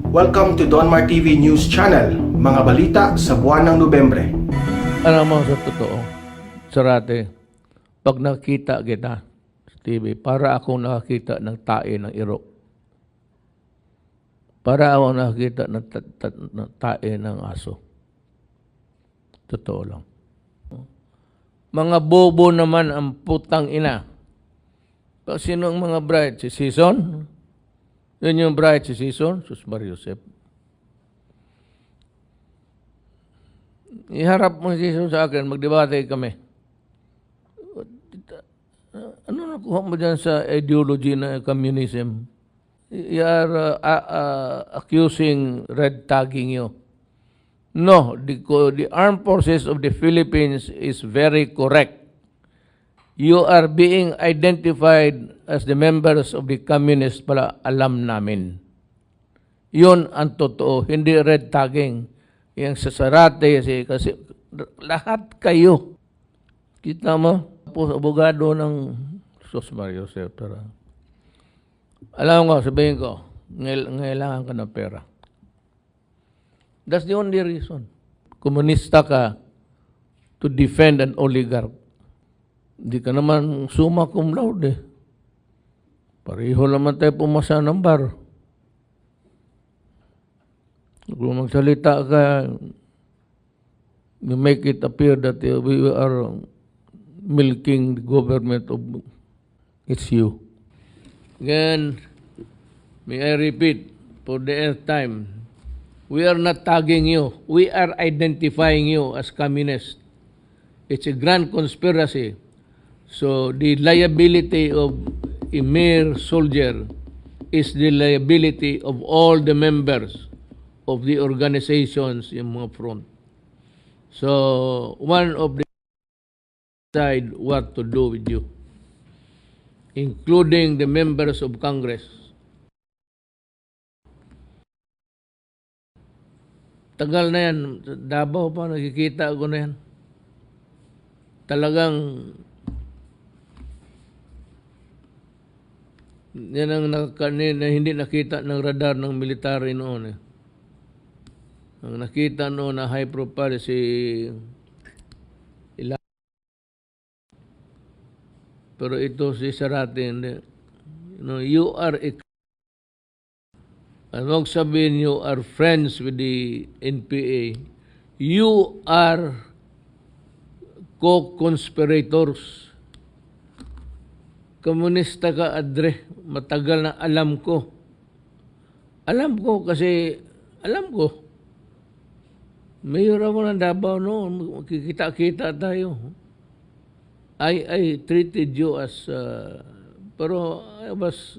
Welcome to Donmar TV News Channel, mga balita sa buwan ng Nobyembre. Alam mo, sa totoo, Sarate, pag nakita kita sa TV, para akong nakakita ng tae ng iro. Para akong nakakita ng tae ng aso. Totoo lang. Mga bobo naman ang putang ina. Sino ang mga bright? Si Season? Yun yung bright si Season? Sus Mariusep. Iharap mo si Season sa akin, magdebate kami. Ano nakuha mo dyan sa ideology na communism? You are accusing red tagging you. No, the armed forces of the Philippines is very correct. You are being identified as the members of the communist pala, alam namin. Yun ang totoo, hindi red tagging. Yung sa Sarate, kasi lahat kayo. Kita mo, po abogado ng Sos Mario Septara. Alam ko, sabihin ko, ngailangan ka ng pera. That's the only reason. Komunista ka to defend an oligarch. Hindi ka naman summa cum laude. Pareho naman tayo pumasa ng bar. Kung magsalita ka, you make it appear that we are milking the government of it's you. Again, may I repeat for the nth time, we are not tagging you. We are identifying you as communist. It's a grand conspiracy. So the liability of a mere soldier is the liability of all the members of the organizations in mga front. So one of the decide what to do with you, including the members of Congress. Tagal na yan, Davao pa, nakikita ko na yan. Talagang yan ang na hindi nakita ng radar ng military noon. Ang nakita noon na high profile si Ila. Pero ito si Sarate, hindi. You are huwag sabihin you are friends with the NPA. You are co-conspirators. Komunista ka, Adre. Matagal na alam ko. Alam ko kasi, alam ko. Mayor ako ng Davao noon. Kikita-kita tayo. I treated you as, pero I was,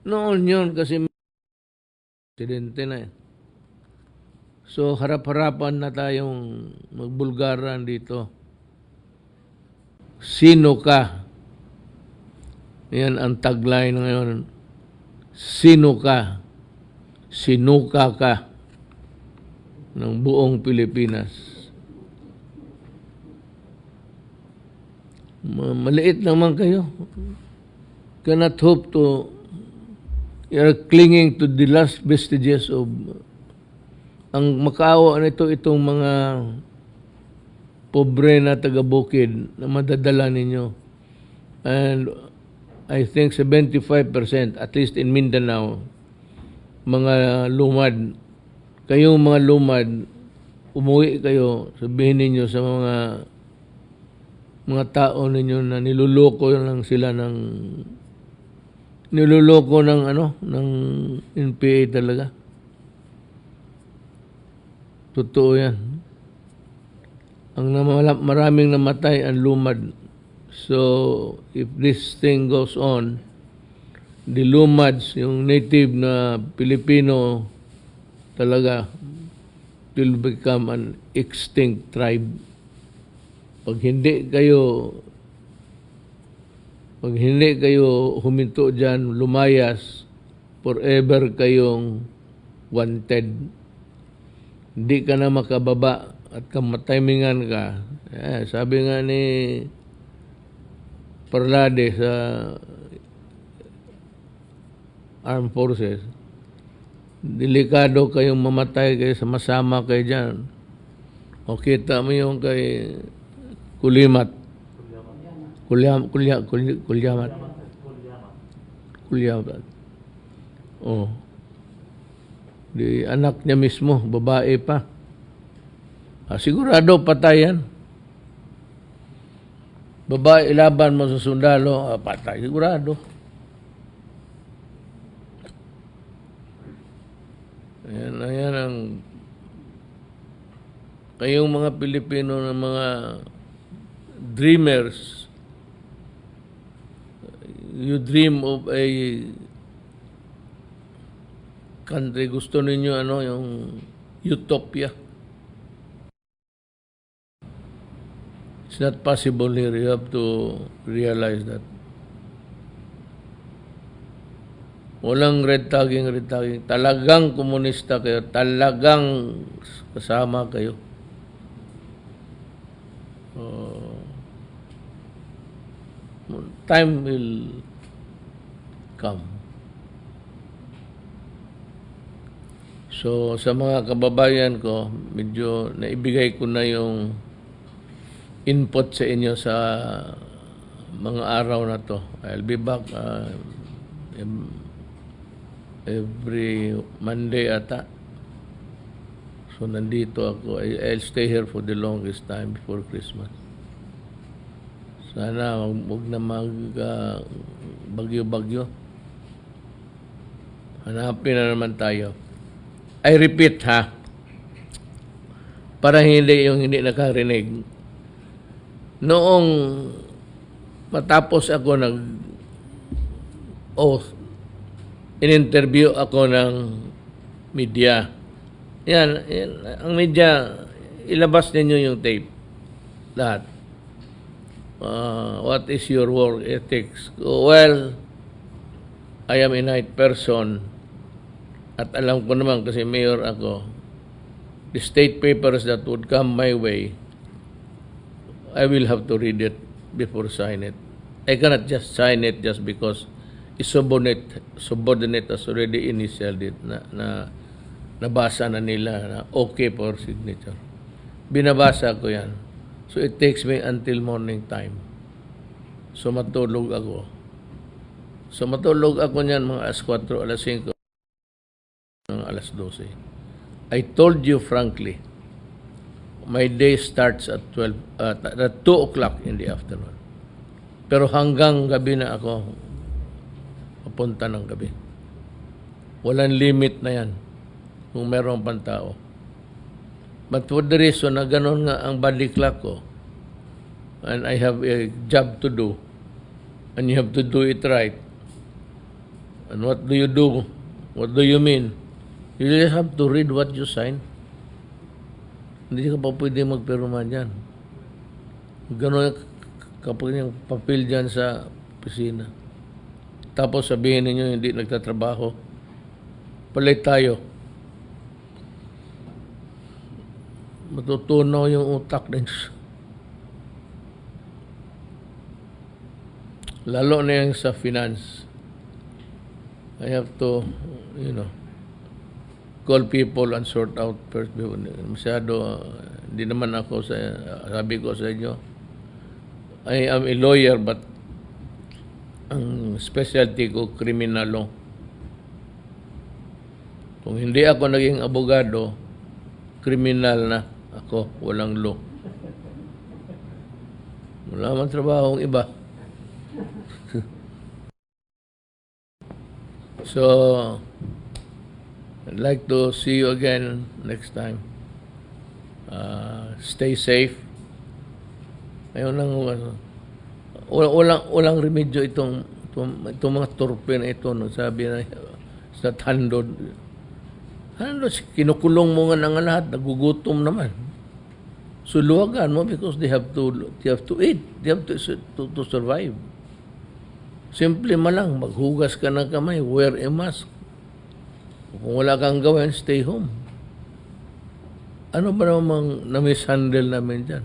noon yun kasi presidente na eh. So harap-harapan na tayong magbulgaran dito. Sino ka? Yan ang tagline ngayon. Sino ka? Sinuka ka ng buong Pilipinas. Maliit naman kayo. Cannot hope to, you're clinging to the last vestiges of, ang makaawa nito itong mga pobre na taga-bukid na madadala ninyo. And I think 75%, at least in Mindanao, mga lumad. Kayong mga lumad, umuwi kayo, sabihin ninyo sa mga tao ninyo na niluloko lang sila ng ng NPA talaga. Totoo yan. Ang maraming namatay ang lumad. So, if this thing goes on, the lumads, yung native na Pilipino talaga, will become an extinct tribe. Pag hindi kayo huminto dyan, lumayas, forever kayong wanted. Hindi ka na makababa at kamatimingan ka. Sabi nga ni Parlade sa armed forces, delikado kayong mamatay kayo sa masama kayo dyan. O kita mo yung kay Kulimat. Kulyamat. Kulyamat. Oh. Di anak niya mismo, babae pa. Sigurado patay yan. Babae, ilaban mo sa sundalo, patay. Sigurado. Ayan ang kayong mga Pilipino na mga dreamers. You dream of a country, gusto ninyo yung utopia. It's not possible here. You have to realize that. Walang red tagging. Talagang komunista kayo. Talagang kasama kayo. Time will come. So, sa mga kababayan ko, medyo naibigay ko na yung input sa inyo sa mga araw na to. I'll be back every Monday ata. So, nandito ako. I'll stay here for the longest time before Christmas. Sana huwag na bagyo-bagyo. Hanapin na naman tayo. I repeat para hindi nakarinig. Noong matapos ako in-interview ako ng media. Yan, ang media, ilabas ninyo yung tape. Lahat. What is your work ethics? Well, I am a night person. At alam ko naman kasi mayor ako, the state papers that would come my way, I will have to read it before sign it. I cannot just sign it just because a subordinate has already initialed it na nabasa na nila na okay for signature. Binabasa ko yan. So it takes me until morning time. So matulog ako. Niyan mga alas 4, alas 5, alas 12. I told you frankly, my day starts at 2 o'clock in the afternoon. Pero hanggang gabi na ako papunta ng gabi. Walang limit na yan kung meron pang tao. But for the reason na ganun nga ang body clock ko, and I have a job to do, and you have to do it right. And what do you do? What do you mean? You just have to read what you sign. Hindi ka pa pwede magpirma dyan. Gano'n kapag yung papel dyan sa opisina. Tapos sabihin ninyo hindi nagtatrabaho. Palit tayo. Matutunaw yung utak din. Lalo na yung sa finance. I have to, call people and sort out first. Masyado, hindi naman ako sabi ko sa inyo, I am a lawyer but ang specialty ko, criminal law. Kung hindi ako naging abogado, criminal na ako, walang law. Wala man trabahong iba. So, I'd like to see you again next time. Stay safe. Ayun lang, walang remedyo itong mga torpe na ito. No? Sabi na sa handod. Kinukulong mo nga ng lahat, nagugutom naman. So, luwagan mo because they have to eat. They have to survive. Simple lang, maghugas ka ng kamay, wear a mask. Kung wala kang gawin, stay home. Ano ba namang na-mishandle namin dyan?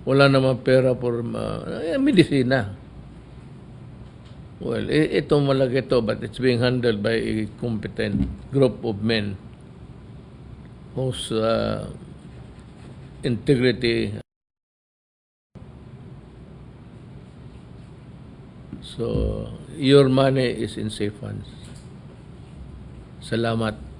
Wala namang pera for medisina. Well, ito malaki ito, but it's being handled by a competent group of men whose integrity. So, your money is in safe hands. Salamat.